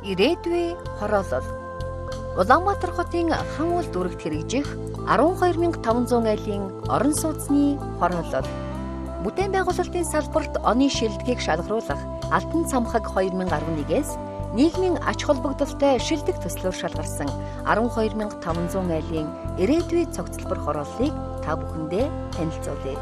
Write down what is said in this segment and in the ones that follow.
Ирээдүйн хороолол. Улаанбаатар хотын хан уул дүрэгт хэрэгжих 12500 айлын орон сууцны хороолол. Бүтээн байгуулалтын салбарт оны шилдгийг шалгаруулах Алтан цамхаг 2011-ээс нийгмийн ач холбогдолтой шилдэг төслөөр шалгарсан 12500 айлын ирээдүйн цогцлбор хорооллыг та бүхэндээ танилцуулъя.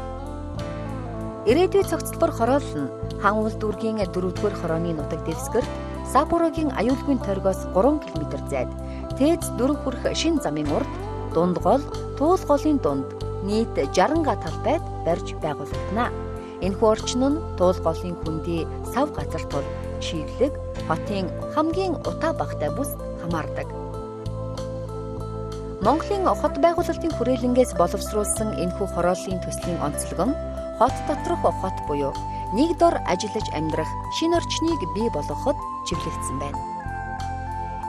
Ирээдүйн цогцлбор хороол нь хан уул дүүргийн 4-р хорооны нутаг дэвсгэрт Саппорогийн аюулгүй тойргоос 3 км зайд Тээц 4 хүрэх шин замын урд дунд гол, туул голын дунд нийт 60 га талбайд барьж байгуулагдана. Энэхүү орчин нь туул голын хүндий сав газар тул чиглэг хотын хамгийн утаа багтай бүс хамаардаг. Монголын хот байгуулалтын хүрээлэнгээс боловсруулсан энэхүү хорооллын төслийн онцлог нь хот доторх хот буюу нэг дор ажиллаж амьдрах шинэ орчныг бий болгоход чиглэгдсэн байна.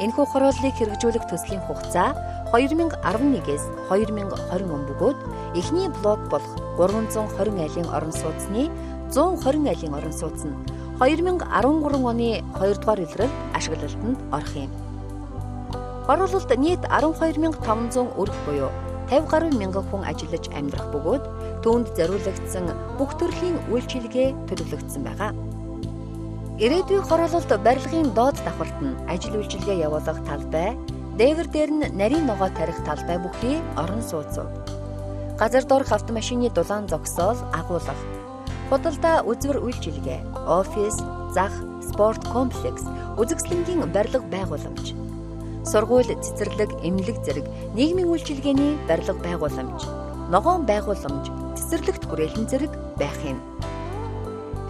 Энэхүү хорооллыг хэрэгжүүлэх төслийн хугацаа 2011-ээс 2020 он бөгөөд эхний блок болох 320 айлын орон сууцны 120 айлын орон сууц нь 2013 оны 2 дугаар улиралд ашиглалтанд орох юм. Хороололд нийт 12500 өрх буюу 50 гаруй мянган хүн ажиллаж амьдрах бөгөөд түүнд зориулагдсан бүх төрлийн үйлчилгээ төлөвлөгдсөн байгаа. Ирээдүйн хороололд барилгын доод давхарт нь ажил үйлчилгээ явуулах талбай, дээвэр дээр нь нарийн ногоо тарих талбай бүхий орон сууцуд. Газар доорх автомашины дулаан зогсоол агуулга, худалдаа үзвэр үйлчилгээ, офис, зах, спорт комплекс, үзэсгэлэнгийн барилга байгууламж, сургууль, цэцэрлэг, эмнэлэг зэрэг нийгмийн үйлчилгээний барилга байгууламж, ногоон байгууламж, цэцэрлэгт хүрээлэн зэрэг байх юм.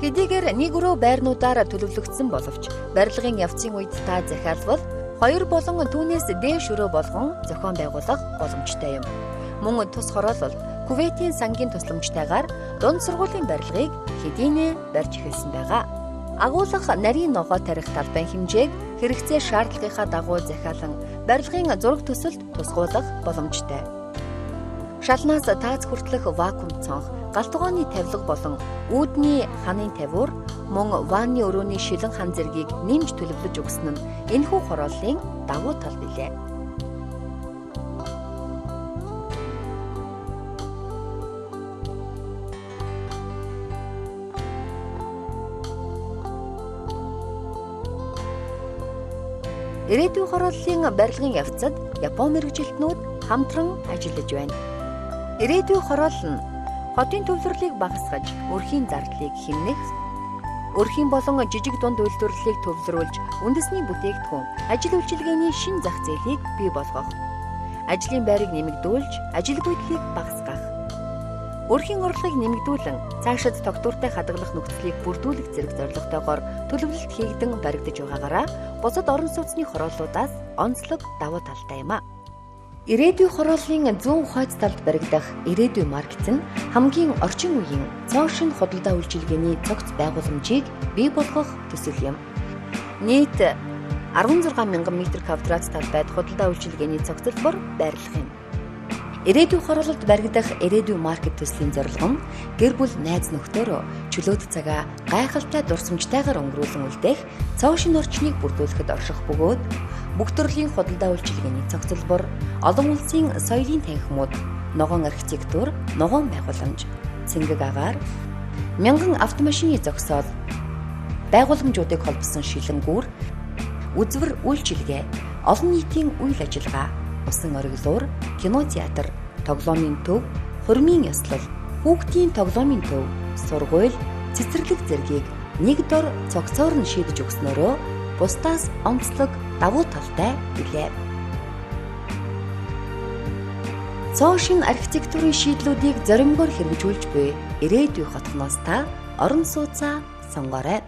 Хэдийгээр нэг өрөө байрнуудаар төлөвлөгдсөн боловч барилгын явцын үед та захиалбал 2 болон түүнээс дээш өрөө болгон зохион байгуулах боломжтой юм. Мөн тус хороолол Кувейтийн сангийн тусламжтайгаар дунд сургуулийн барилгыг хэдийнэ барьж эхэлсэн байгаа. Агуулга нарийн ногоо тарих талбайн хэмжээг хэрэгцээ шаардлагынхаа дагуу захиалан барилгын зураг төсөлд тусгуулах боломжтой. Шалнаас таац хүртэлх вакуум цонх, галтгооны тавилга болон үүдний ханын тавиур, мөн ванны өрөөний шилэн хан зэргийг нэмж төлөвлөж өгсөн нь энэхүү хорооллын давуу тал билээ. Ирээдүйн хорооллын барилгын явцад Японы мэргэжилтнүүд хамтран ажиллаж байна. Ирээдүйн хороол нь хотын төвлөрлийг багасгаж, өрхийн зардлыг хэмнэх, өрхийн болон жижиг дунд үйлдвэрлэлийг төвлөрүүлж, үндэсний бүтээгдэхүүн, ажил үйлчилгээний шин зах зээлийг бий болгох, ажлын байрыг нэмэгдүүлж, ажилгүйдлийг багасгах, өрхийн орлогыг нэмэгдүүлэн, цаашид тогтвортой хадгалах нөхцөлийг бүрдүүлэх зэрэг зорилготойгоор төлөвлөлт хийгдэн баригдаж байгаагаараа бусад орон сууцны хорооллуудаас онцлог давуу талтай юм а. Ирээдүйн хорооллын зүүн хойд талд баригдах ирээдүйн маркет нь хамгийн орчин үеийн цоо шин худалдаа үйлчилгээний цогц байгууламжийг бий болгох төсөл юм. Нийт 16000 м2 талбайд худалдаа үйлчилгээний цогцлбор байрлах юм. Ирээдүйн хороололд баригдах ирээдүйн маркет төслийн зорилго нь гэр бүл найз нөхдөөрөө чөлөөт цагаа гайхалтай дурсамжтайгаар өнгөрүүлэн үлдээх цоо шин орчныг бүрдүүлэхэд орших бөгөөд бүх төрлийн худалдаа үйлчилгээний цогцлбор, олон улсын соёлын танхимууд, ногоон архитектур, ногоон байгууламж, цэнгэг агаар, мянган автомашины зогсоол, байгууламжуудыг холбосон шилэнгүүр, үзвэр үйлчилгээ, олон нийтийн үйл ажиллагаа, усан ориглуур, кинотеатр, тоглоомын төв, хурмын ёслол, хүүхдийн тоглоомын төв, сургууль, цэцэрлэг зэргийг нэг дор цогцоор нь шийдэж өгснөөрөө бусдаас онцлог давуу талтай билээ. Цоо шин архитектурын шийдлүүдийг зоримгоор хэрэгжүүлж буй ирээдүйн хотноос та орон сууцаа сонгоорой.